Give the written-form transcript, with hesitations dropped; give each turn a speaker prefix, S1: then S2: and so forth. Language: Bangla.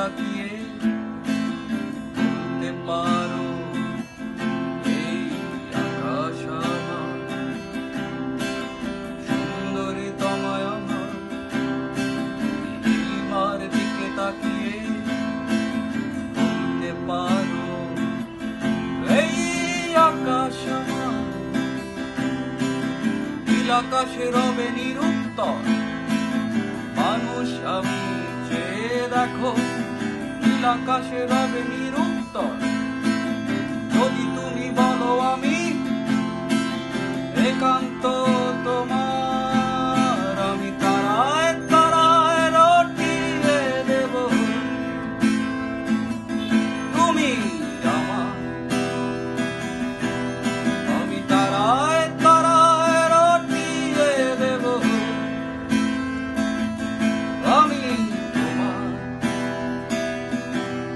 S1: তাকিয়ে বলতে পারো এই আকাশ আমার, সুন্দরী তোমায় আমার, নীলিমার দিকে তাকিয়ে বলতে পারো এই আকাশ আমার। নীল আকাশে রবে নিরুত্তর মানুষ আমি, চেয়ে দেখো নীল আকাশে রবে নিরুত্তর